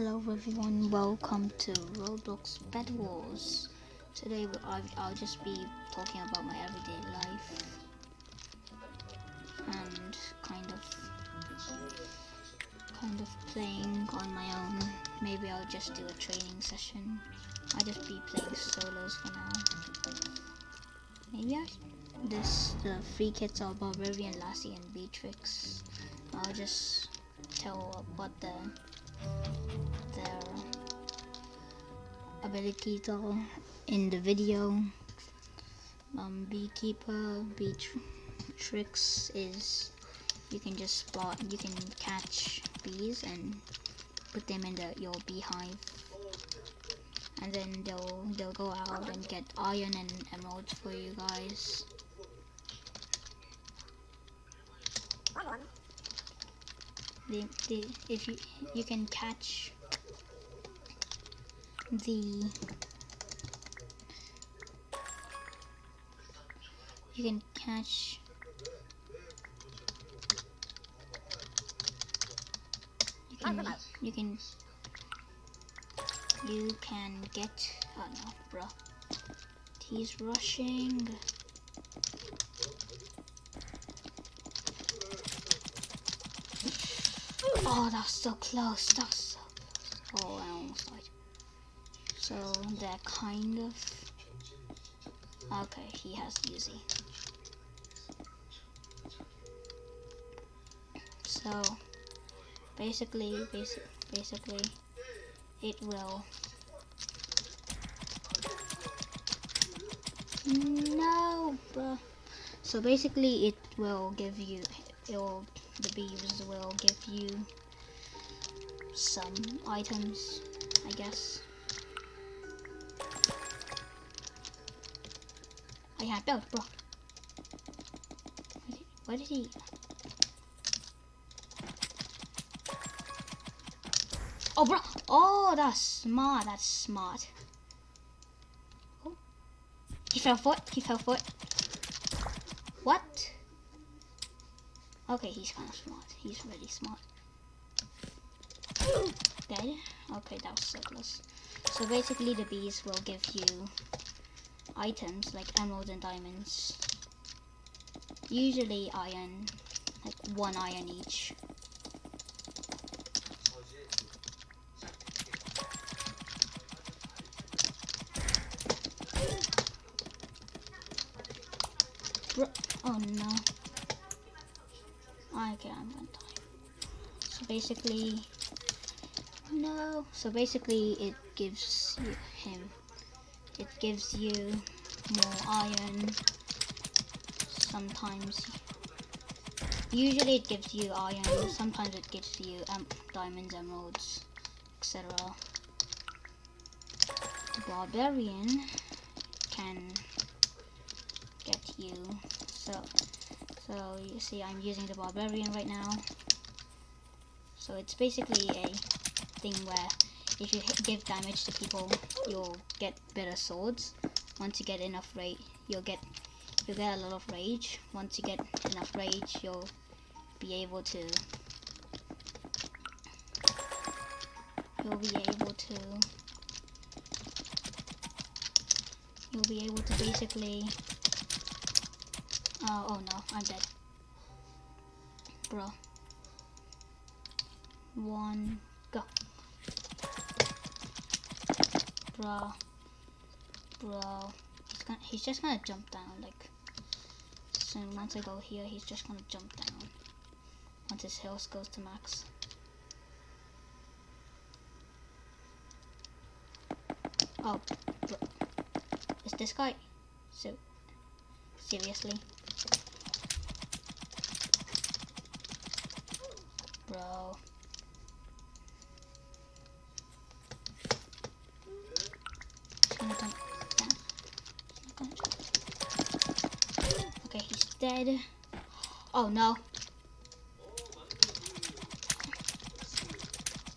Hello everyone, welcome to Roblox Bed Wars. Today I'll just be talking about my everyday life and kind of playing on my own. Maybe I'll just do a training session. I'll just be playing solos for now. The three kids are Barbarian, Lassie and Beatrix. I'll just tell what their abilities are in the video. Beekeeper, Beatrix is you can catch bees and put them in your beehive, and then they'll go out and get iron and emeralds for you guys. If you can catch you can get, oh no bro, he's rushing. Oh, that's so close. Oh, I almost died. So they're kind of okay. He has Uzi. So basically, it will. No, bro. So basically, it will give you. The bees will give you some items, I guess. I had built, bro. Where did he? Oh, bro. Oh, that's smart. Oh. He fell for it. What? Okay, he's kind of smart. He's really smart. Dead? Okay, that was so close. So basically the bees will give you items like emeralds and diamonds. Usually iron, like 1 iron each. Oh no. Okay, I'm gonna die. So basically, no. So basically, it gives you more iron. Sometimes, usually it gives you iron. Sometimes it gives you diamonds, emeralds, etc. The barbarian can get you. So you see, I'm using the barbarian right now. So it's basically a thing where if you give damage to people, you'll get better swords. Once you get enough rage, you'll get a lot of rage. Once you get enough rage, you'll be able to basically. Oh no, I'm dead, bro. 1, go. Bro. He's just gonna jump down, like, so once I go here, he's just gonna jump down. Once his health goes to max. Oh, bro. Is this guy? So, seriously? Bro. Okay, he's dead. Oh no.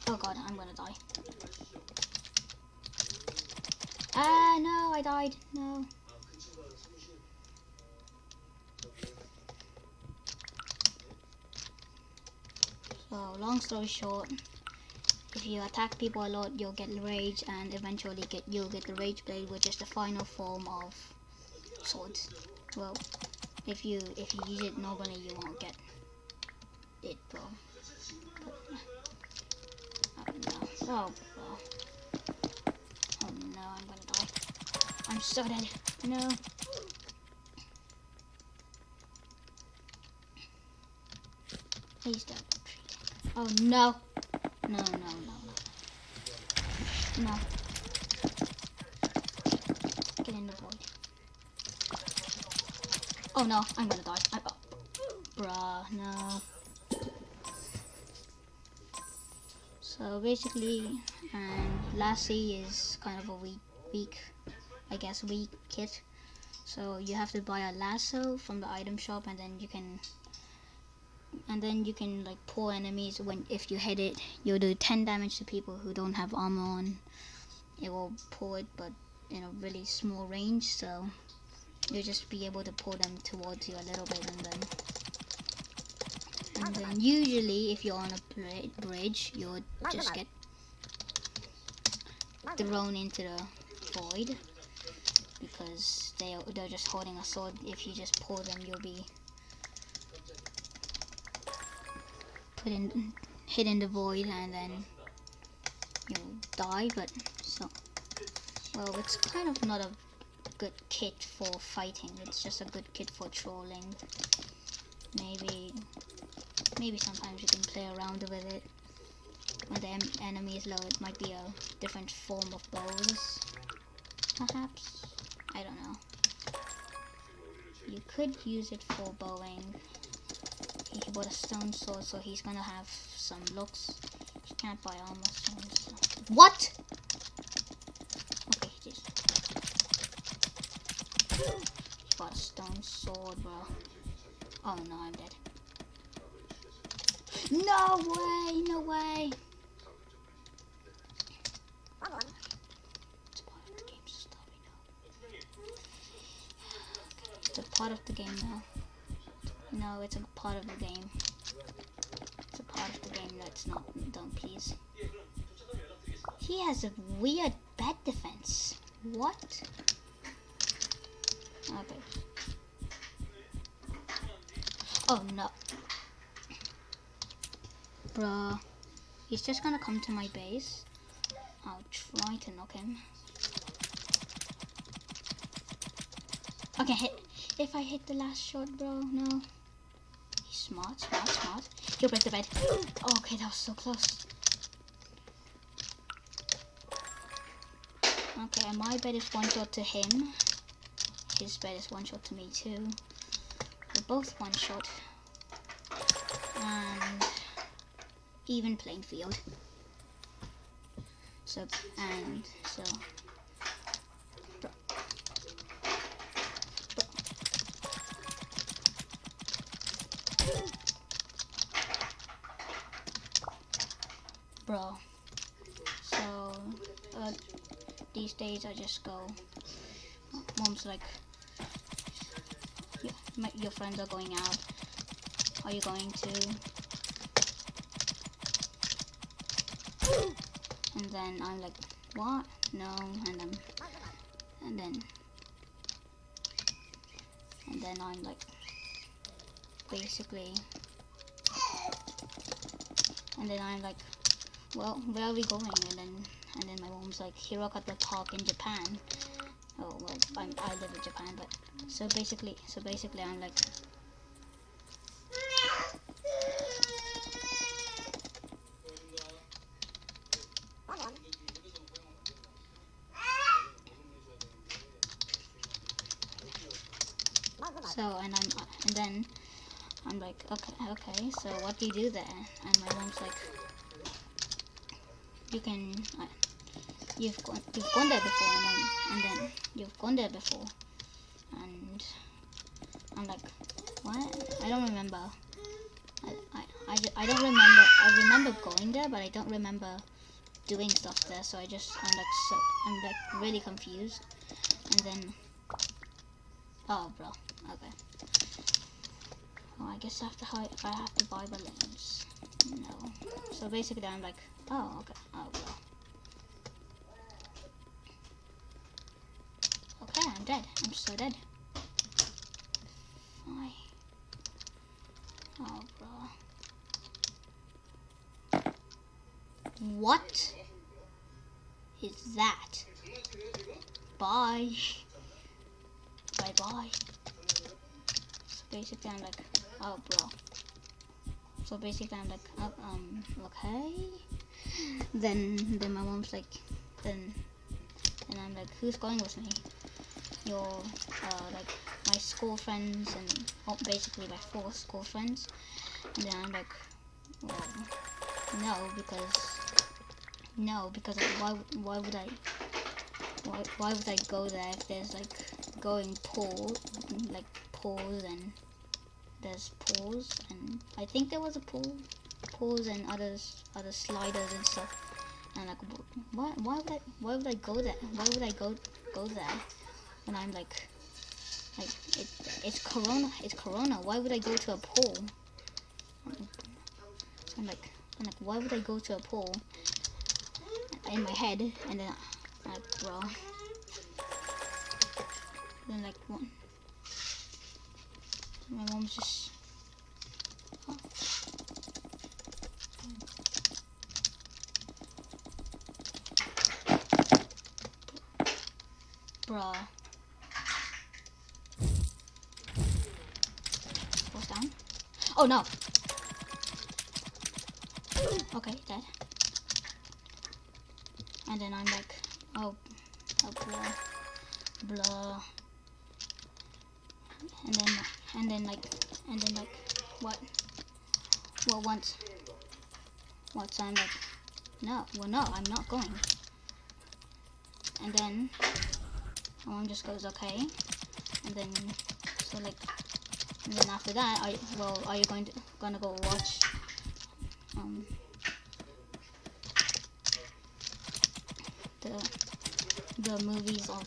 Oh god, I'm gonna die. Ah, no, I died. No. So long story short, if you attack people a lot, you'll get rage, and eventually you'll get the rage blade, which is the final form of swords. Well, if you use it normally, you won't get it, bro. But, oh no! Oh, bro. Oh no! I'm gonna die. I'm so dead. No. Please don't retreat. Oh no! No, no, no, no. No. Get in the void. Oh no, I'm gonna die. Bruh, no. So basically, Lassie is kind of a weak kit. So you have to buy a lasso from the item shop, and then you can like pull enemies. If you hit it, you'll do 10 damage to people who don't have armor on. It will pull it, but in a really small range, so you'll just be able to pull them towards you a little bit, and then usually if you're on a bridge, you'll just get thrown into the void, because they're just holding a sword. If you just pull them, you'll be hit in the void, and then you'll die. But well, it's kind of not a good kit for fighting. It's just a good kit for trolling. Maybe sometimes you can play around with it. When the enemy is low, it might be a different form of bows, perhaps. I don't know. You could use it for bowing. He bought a stone sword, so he's gonna have some looks. He can't buy armor stones. So. What? Okay, he just bought a stone sword, bro. Oh no, I'm dead. No way! No way! It's a part of the game now. No, it's a part of the game. It's a part of the game that's not. Don't please. He has a weird bed defense. What? Okay. Oh no. Bruh. He's just gonna come to my base. I'll try to knock him. Okay, if I hit the last shot, bro, no. He's smart. He'll break the bed. Oh, okay, that was so close. Okay, my bed is one shot to him. His bed is one shot to me too. We're both one shot. And even playing field. So. Bro. So these days I just go. Mom's like, your friends are going out. Are you going to? And then I'm like, what? No. And then I'm like, basically. And then I'm like, well, where are we going? And then my mom's like, Hirokata Park in Japan. Oh well, I live in Japan, but so basically I'm like. So and then I'm like, okay. So what do you do there? And my mom's like, you've gone there before, and then you've gone there before, and I'm like, what? I don't remember. I don't remember. I remember going there, but I don't remember doing stuff there. So I'm like really confused. And then, oh bro, okay. Oh, I guess I have to buy balloons. No. So basically I'm like, oh, okay. Oh, well. Okay, I'm dead. I'm so dead. Why? Oh, bro. What is that? Bye. Bye-bye. So basically I'm like, oh, bro. So basically I'm like, okay. Then my mom's like, then I'm like, who's going with me? Your, like, my school friends and, oh, basically my 4 school friends. And then I'm like, well, no, because why would I go there if there's like going pools and there's pools, and I think there was a pools and other sliders and stuff. And like, why would I go there? Why would I go there when I'm like it's Corona. Why would I go to a pool? So I'm like, why would I go to a pool? In my head, and then bro, then like what? My mom's just, oh. Bruh. What's down? Oh no. Okay, dead. And then I'm like, oh blah. And then like, what? Well, once. What? So I'm like, no. Well, no, I'm not going. And then my mom just goes, okay. And then, so like, and then after that, are you gonna go watch the movies of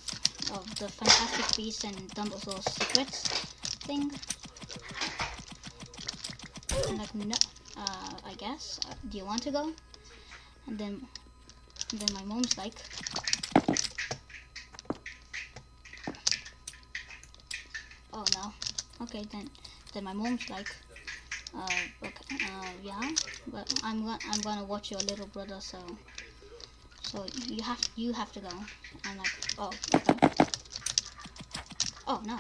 the Fantastic Beasts and Dumbledore's Secrets thing? And like, no, I guess. Do you want to go? And then my mom's like, oh no. Okay, then my mom's like, okay, yeah, but I'm gonna watch your little brother, so you have to go. I'm like, oh, okay. Oh no.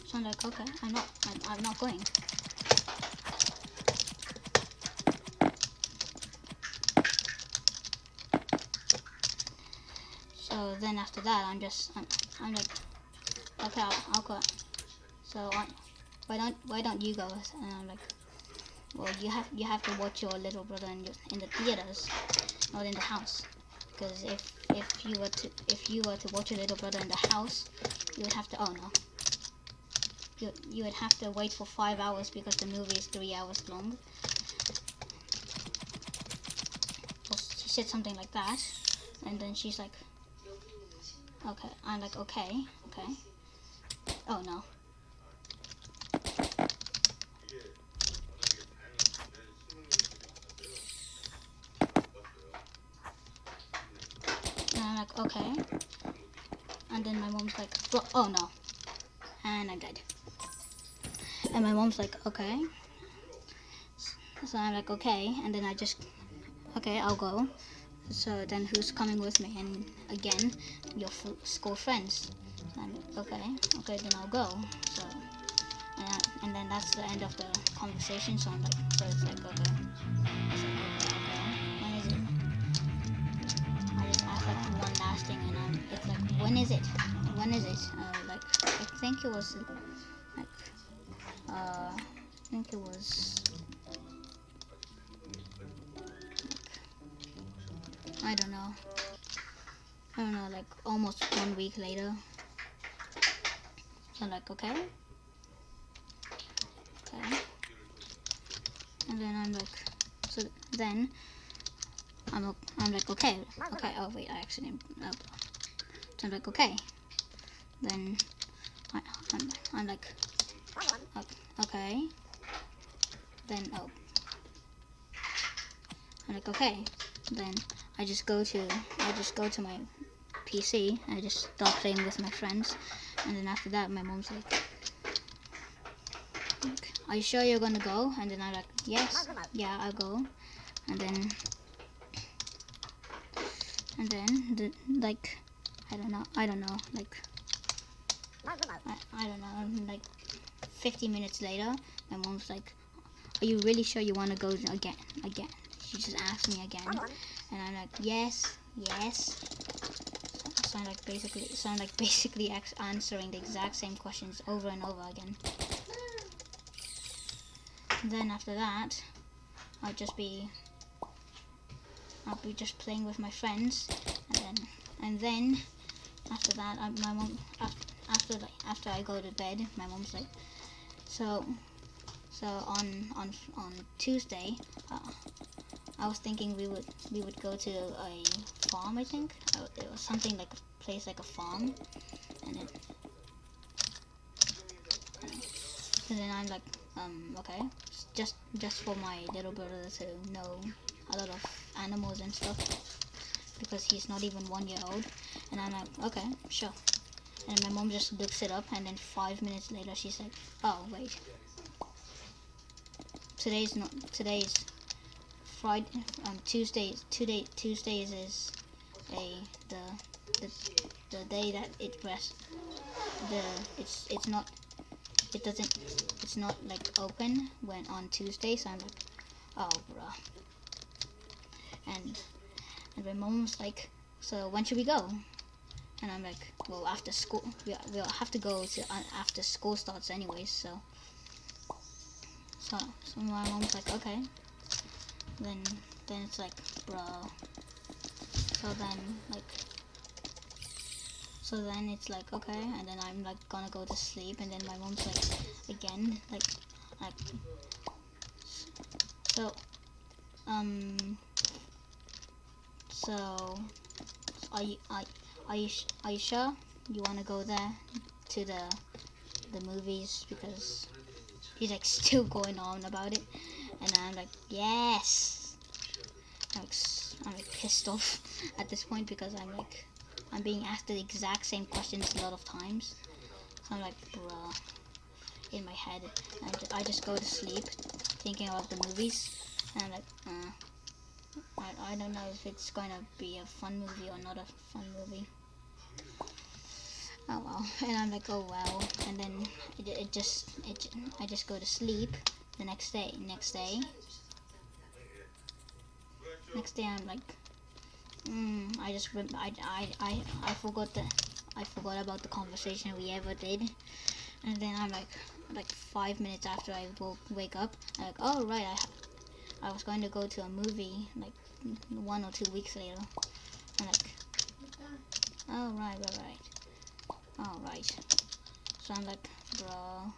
So I'm like, okay, I'm not going. So then after that, I'm like, okay, I'll go. So why don't you go? And I'm like, well, you have to watch your little brother in the theaters, not in the house. Because if you were to watch your little brother in the house, you would have to, oh no. You would have to wait for 5 hours because the movie is 3 hours long. So she said something like that, and then she's like, okay. I'm like, okay. Oh no. And I'm like, okay. And then my mom's like, oh no. And I'm dead. And my mom's like, okay. So I'm like, okay. And then I just, okay, I'll go. So then who's coming with me? And again, your school friends. And okay, then I'll go. So, and then that's the end of the conversation. So I'm like, so it's like, okay. It's like, okay. When is it? I just asked like one last thing, and it's like, when is it? Like, I think it was like, I don't know. Like almost 1 week later. So like, okay. And then I'm like, so then I'm like, okay. Oh wait, I accidentally. Oh. So I'm like, okay. Then I'm like, okay. Then I'm like, okay. Then I just go to my PC and I just start playing with my friends. And then after that, my mom's like, are you sure you're gonna go? And then I'm like, yes, yeah, I'll go. And then like, I don't know, like, I don't know, like 50 minutes later, my mom's like, are you really sure you want to go again? She just asked me again, and I'm like, yes. So I'm like basically answering the exact same questions over and over again. And then after that, I'll be just playing with my friends, and then after that, my mom after I go to bed, my mom's like, so on Tuesday, I was thinking we would go to a farm. I think it was something like a place like a farm, and then I'm like, okay, just for my little brother to know a lot of animals and stuff, because he's not even 1 year old. And I'm like, okay, sure. And my mom just looks it up, and then 5 minutes later she's like, oh wait, today's Friday. Tuesdays is the day that it rests. It's not like open when on Tuesday. So I'm like, oh bruh. And my mom's like, so when should we go? And I'm like, well, after school. We'll have to go to after school starts anyways. So my mom's like, okay. Then it's like, bro. So then it's like, okay. And then I'm like gonna go to sleep. And then my mom's like, again, like so so are you sure you want to go there to the movies? Because he's like still going on about it, and I'm like, yes. I'm like pissed off at this point, because I'm being asked the exact same questions a lot of times. So I'm like, bruh, in my head, and I just go to sleep thinking about the movies, and I'm like, I don't know if it's gonna be a fun movie or not a fun movie. Oh well. And I'm like, oh well. And then I just go to sleep the next day. Next day I'm like, I forgot about the conversation we ever did. And then I'm like 5 minutes after I wake up, I'm like, oh right, I was going to go to a movie like 1 or 2 weeks later. I'm like, oh right. So I'm like, bro.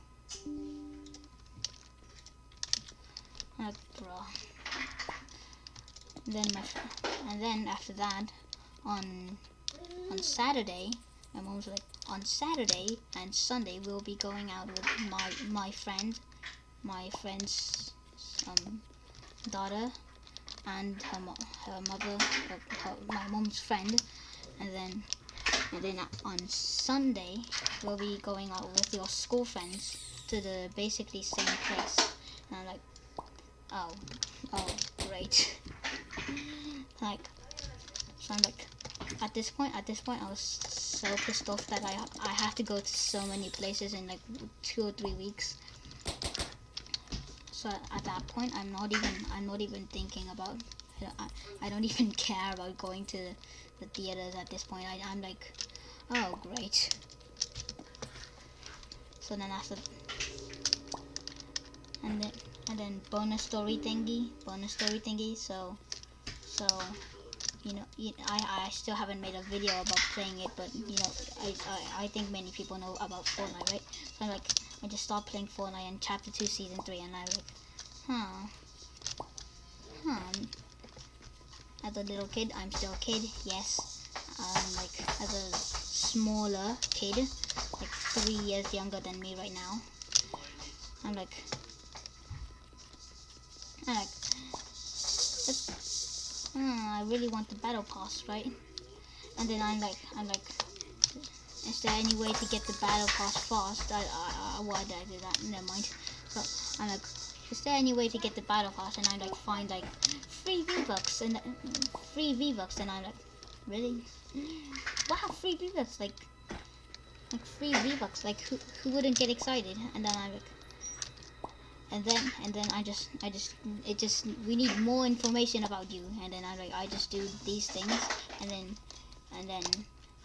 And then after that, on Saturday, my mom's like, on Saturday and Sunday we'll be going out with my friend's daughter and her mother, my mom's friend, and then on Sunday we'll be going out with your school friends to the basically same place. And I'm like, oh great. Like, so I'm like, at this point I was so pissed off that I have to go to so many places in like 2 or 3 weeks. So at that point I'm not even thinking about, I don't even care about going to the theaters at this point. I'm like, oh great. So then after, and then bonus story thingy. So I still haven't made a video about playing it, but I think many people know about Fortnite, right? So I'm like, I just stopped playing Fortnite in Chapter 2 Season 3, and I'm like, as a little kid. I'm still a kid, yes. Like as a smaller kid, like 3 years younger than me right now. I'm like, I really want the battle pass, right? And then I'm like, is there any way to get the battle pass fast? Why did I do that? Never mind. So I'm like, is there any way to get the battle pass? And I like find like free V-Bucks and and I'm like, really? Wow, free V-Bucks, like free V-Bucks, like who wouldn't get excited? And then I'm like, and then it just we need more information about you. And then I'm like, I just do these things, and then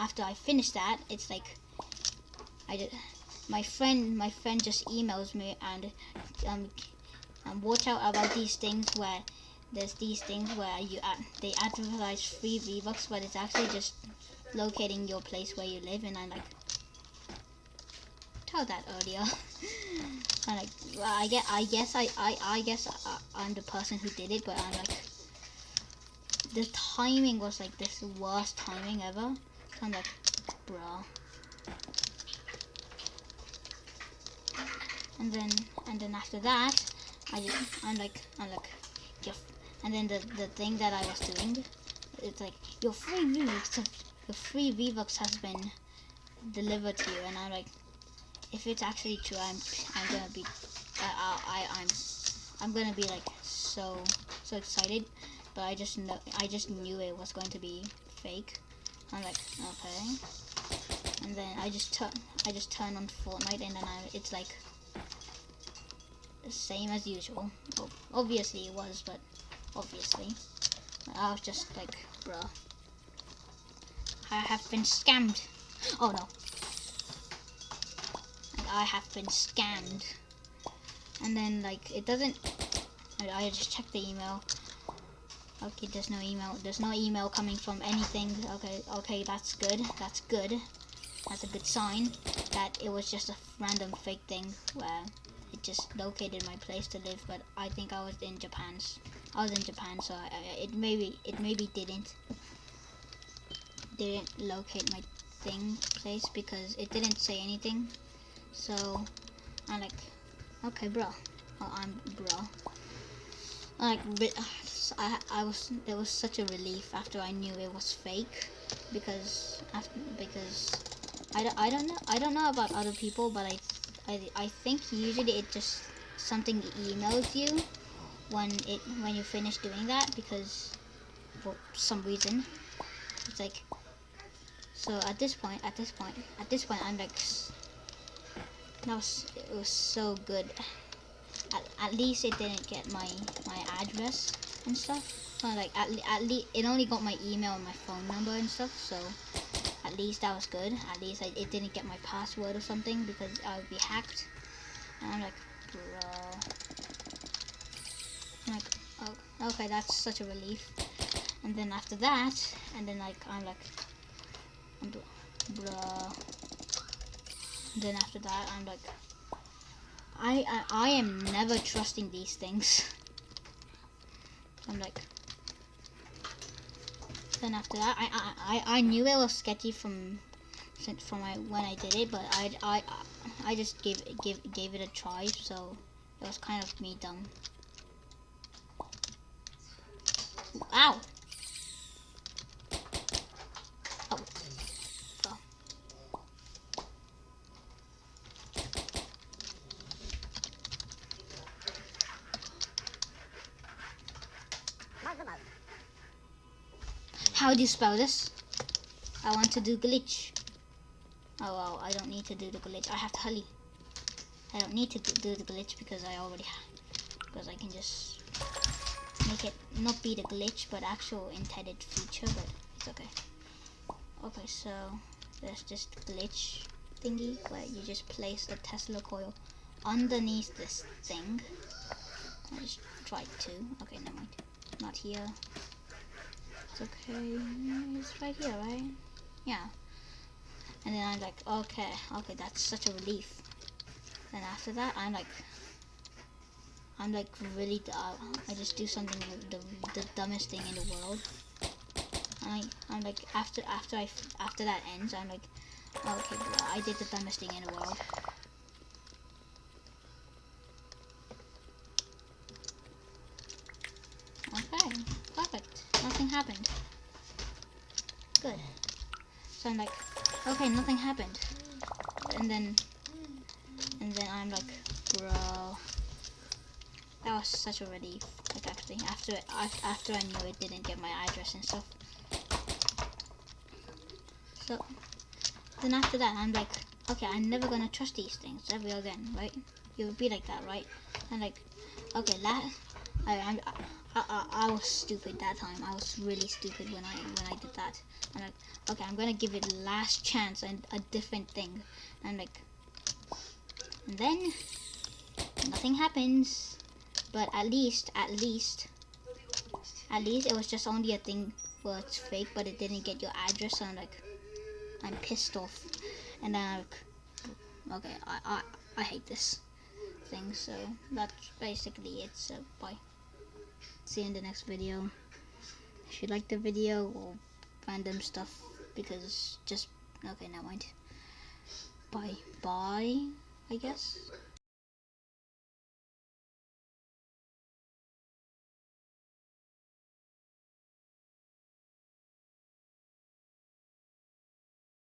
after I finish that, it's like my friend just emails me and watch out about these things where there's these things where they advertise free V-Bucks, but it's actually just locating your place where you live. And I'm like, tell that earlier. I'm like, well, I guess I'm the person who did it, but I'm like, the timing was like this worst timing ever. So I'm like, bruh. And then after that, I'm like, yeah. And then the thing that I was doing, it's like, your free V-Bucks has been delivered to you. And I'm like, if it's actually true, I'm gonna be, I'm gonna be like so excited. But I just knew it was going to be fake. I'm like, okay. And then I just turn on Fortnite, and then it's like the same as usual. Well, obviously it was, but obviously I was just like, bruh, I have been scammed. Oh no. I have been scammed. And then like it doesn't, I just checked the email. Okay, there's no email coming from anything. Okay, that's good. That's a good sign that it was just a random fake thing where it just located my place to live. But I think I was in Japan, so it maybe didn't locate my place because it didn't say anything. So I'm like, okay, bro. Oh, I'm bro. Like, it was such a relief after I knew it was fake, because I don't know about other people, but I think usually it just something emails you when you finish doing that, because for some reason it's like, so at this point I'm like, it was so good. At least it didn't get my address and stuff. So like at least it only got my email and my phone number and stuff. So at least that was good. At least it didn't get my password or something, because I would be hacked. And I'm like, bro. I'm like, oh, okay, that's such a relief. And then after that, and then like I'm like, bro. And then after that, I'm like, I am never trusting these things. I'm like, then after that, I knew it was sketchy from when I did it, but I just gave it a try, so it was kind of me dumb. Ow! Oh. Oh. How do you spell this? I want to do glitch. Oh well, I don't need to do the glitch. I have to hurry. I don't need to do the glitch because I already have. Because I can just make it not be the glitch, but actual intended feature. But it's okay. Okay, so there's this glitch thingy where you just place the Tesla coil underneath this thing. I just tried to. Okay, never mind. Not here. It's okay. It's right here, right? Yeah. And then I'm like, okay, that's such a relief. Then after that, I'm like really, I just do something, the dumbest thing in the world. I'm like, after that ends, I'm like, okay, bro, I did the dumbest thing in the world. Okay, perfect. Nothing happened. Good. So I'm like, okay, nothing happened. And then I'm like, bro, that was such a relief. Like actually, after I knew it didn't get my address and stuff. So then after that, I'm like, okay, I'm never gonna trust these things ever again, right? You would be like that, right? And like, okay, I was stupid that time. I was really stupid when I did that. I'm like, okay, I'm gonna give it a last chance and a different thing. And like, and then nothing happens. But at least it was just only a thing where it's fake, but it didn't get your address. So I'm pissed off, and then I'm like, okay, I hate this thing. So that's basically it. So bye. See you in the next video. If you like the video or random stuff, because just okay, never mind. Bye, I guess.